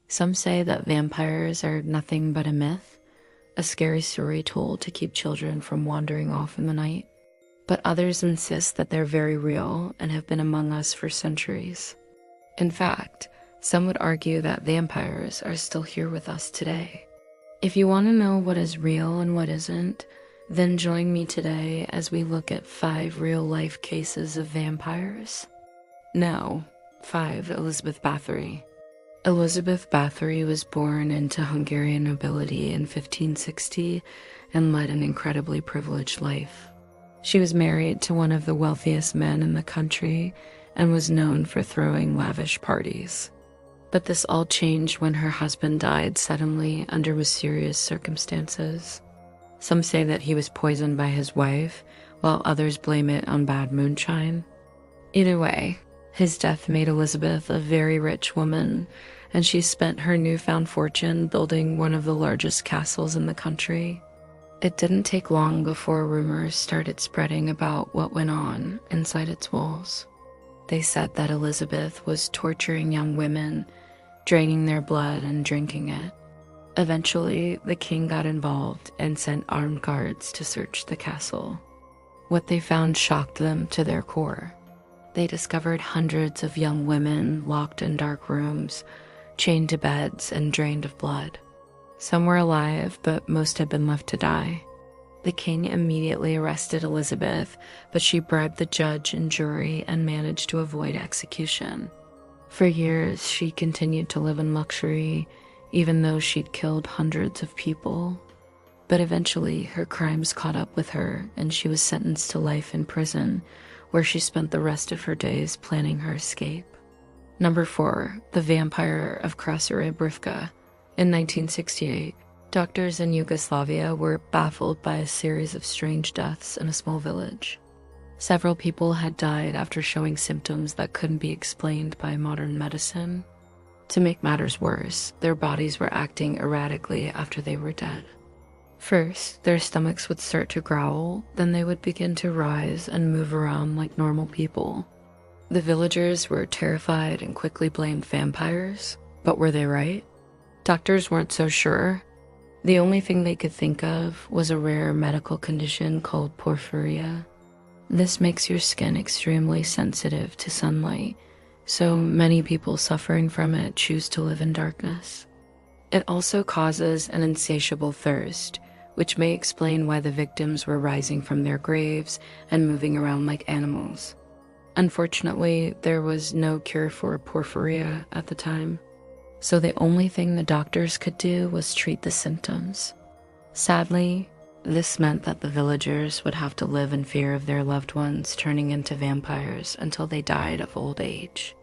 Some say that vampires are nothing but a myth, a scary story told to keep children from wandering off in the night. But others insist that they're very real and have been among us for centuries. In fact, some would argue that vampires are still here with us today. If you want to know what is real and what isn't, then join me today as we look at 5 real-life cases of vampires. Now, 5. Elizabeth Bathory. Elizabeth Bathory was born into Hungarian nobility in 1560 and led an incredibly privileged life. She was married to one of the wealthiest men in the country and was known for throwing lavish parties. But this all changed when her husband died suddenly under mysterious circumstances. Some say that he was poisoned by his wife, while others blame it on bad moonshine. Either way, his death made Elizabeth a very rich woman, and she spent her newfound fortune building one of the largest castles in the country. It didn't take long before rumors started spreading about what went on inside its walls. They said that Elizabeth was torturing young women, draining their blood and drinking it. Eventually, the king got involved and sent armed guards to search the castle. What they found shocked them to their core. They discovered hundreds of young women locked in dark rooms, chained to beds and drained of blood. Some were alive, but most had been left to die. The king immediately arrested Elizabeth, but she bribed the judge and jury and managed to avoid execution. For years, she continued to live in luxury, even though she'd killed hundreds of people. But eventually, her crimes caught up with her, and she was sentenced to life in prison, where she spent the rest of her days planning her escape. Number 4. The Vampire of Krasaribivka. In 1968, doctors in Yugoslavia were baffled by a series of strange deaths in a small village. Several people had died after showing symptoms that couldn't be explained by modern medicine. To make matters worse, their bodies were acting erratically after they were dead. First, their stomachs would start to growl, then they would begin to rise and move around like normal people. The villagers were terrified and quickly blamed vampires, but were they right? Doctors weren't so sure. The only thing they could think of was a rare medical condition called porphyria. This makes your skin extremely sensitive to sunlight, so many people suffering from it choose to live in darkness. It also causes an insatiable thirst, which may explain why the victims were rising from their graves and moving around like animals. Unfortunately, there was no cure for porphyria at the time, so the only thing the doctors could do was treat the symptoms. Sadly, this meant that the villagers would have to live in fear of their loved ones turning into vampires until they died of old age.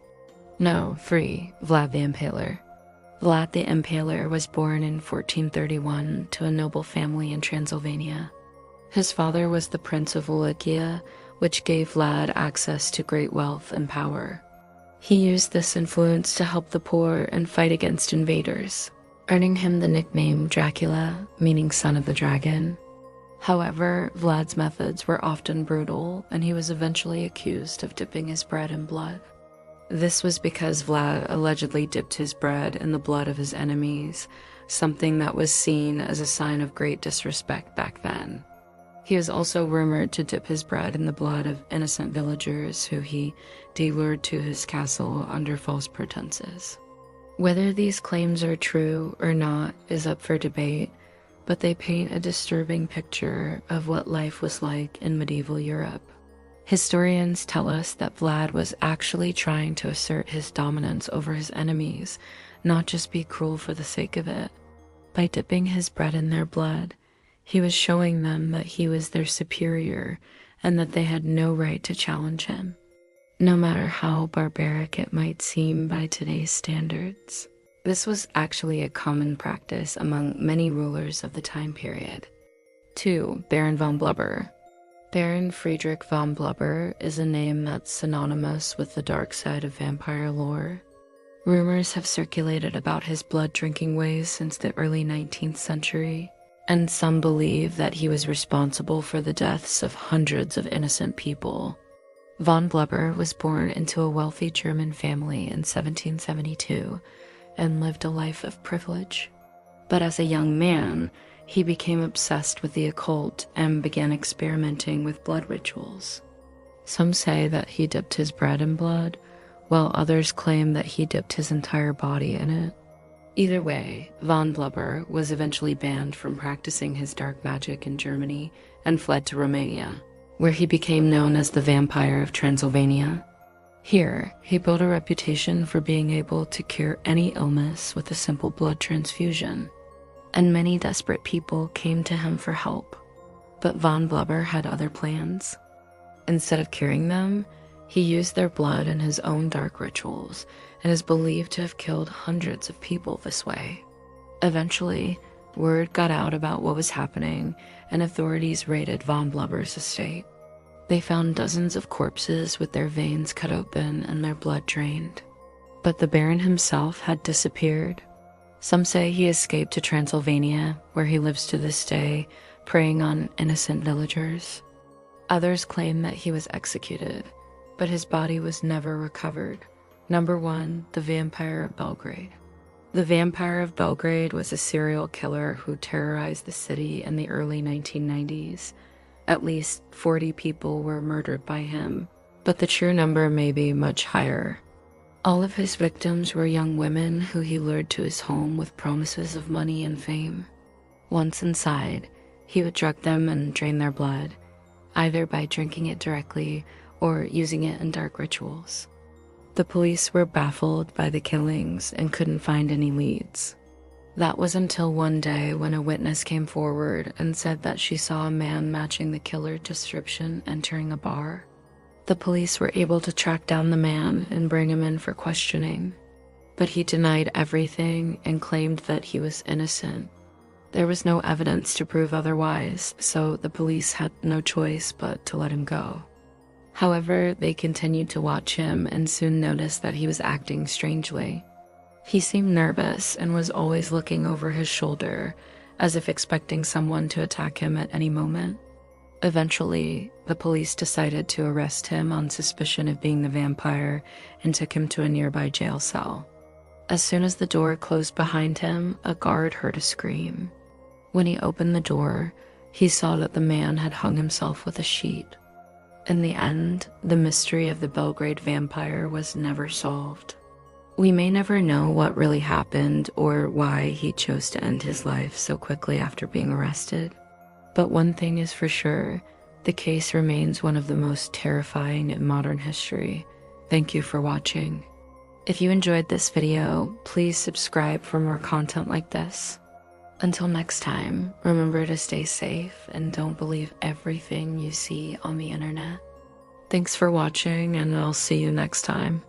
No, 3. Vlad the Impaler. Vlad the Impaler was born in 1431 to a noble family in Transylvania. His father was the Prince of Wallachia, which gave Vlad access to great wealth and power. He used this influence to help the poor and fight against invaders, earning him the nickname Dracula, meaning son of the dragon. However, Vlad's methods were often brutal, and he was eventually accused of dipping his bread in blood. This was because Vlad allegedly dipped his bread in the blood of his enemies, something that was seen as a sign of great disrespect back then. He was also rumored to dip his bread in the blood of innocent villagers who he lured to his castle under false pretenses. Whether these claims are true or not is up for debate, but they paint a disturbing picture of what life was like in medieval Europe. Historians tell us that Vlad was actually trying to assert his dominance over his enemies, not just be cruel for the sake of it. By dipping his bread in their blood, he was showing them that he was their superior and that they had no right to challenge him, no matter how barbaric it might seem by today's standards. This was actually a common practice among many rulers of the time period. 2. Baron von Blubber. Baron Friedrich von Blubber is a name that's synonymous with the dark side of vampire lore. Rumors have circulated about his blood-drinking ways since the early 19th century, and some believe that he was responsible for the deaths of hundreds of innocent people. Von Blubber was born into a wealthy German family in 1772 and lived a life of privilege. But as a young man, he became obsessed with the occult and began experimenting with blood rituals. Some say that he dipped his bread in blood, while others claim that he dipped his entire body in it. Either way, von Blubber was eventually banned from practicing his dark magic in Germany and fled to Romania, where he became known as the Vampire of Transylvania. Here, he built a reputation for being able to cure any illness with a simple blood transfusion, and many desperate people came to him for help. But von Blubber had other plans. Instead of curing them, he used their blood in his own dark rituals and is believed to have killed hundreds of people this way. Eventually, word got out about what was happening, and authorities raided von Blubber's estate. They found dozens of corpses with their veins cut open and their blood drained. But the Baron himself had disappeared. Some say he escaped to Transylvania, where he lives to this day, preying on innocent villagers. Others claim that he was executed, but his body was never recovered. Number 1, the Vampire of Belgrade. The Vampire of Belgrade was a serial killer who terrorized the city in the early 1990s. At least 40 people were murdered by him, but the true number may be much higher. All of his victims were young women who he lured to his home with promises of money and fame. Once inside, he would drug them and drain their blood, either by drinking it directly or using it in dark rituals. The police were baffled by the killings and couldn't find any leads. That was until one day when a witness came forward and said that she saw a man matching the killer description entering a bar. The police were able to track down the man and bring him in for questioning, but he denied everything and claimed that he was innocent. There was no evidence to prove otherwise, so the police had no choice but to let him go. However, they continued to watch him and soon noticed that he was acting strangely. He seemed nervous and was always looking over his shoulder, as if expecting someone to attack him at any moment. Eventually, the police decided to arrest him on suspicion of being the vampire and took him to a nearby jail cell. As soon as the door closed behind him, a guard heard a scream. When he opened the door, he saw that the man had hung himself with a sheet. In the end, the mystery of the Belgrade vampire was never solved. We may never know what really happened or why he chose to end his life so quickly after being arrested. But one thing is for sure, the case remains one of the most terrifying in modern history. Thank you for watching. If you enjoyed this video, please subscribe for more content like this. Until next time, remember to stay safe and don't believe everything you see on the internet. Thanks for watching, and I'll see you next time.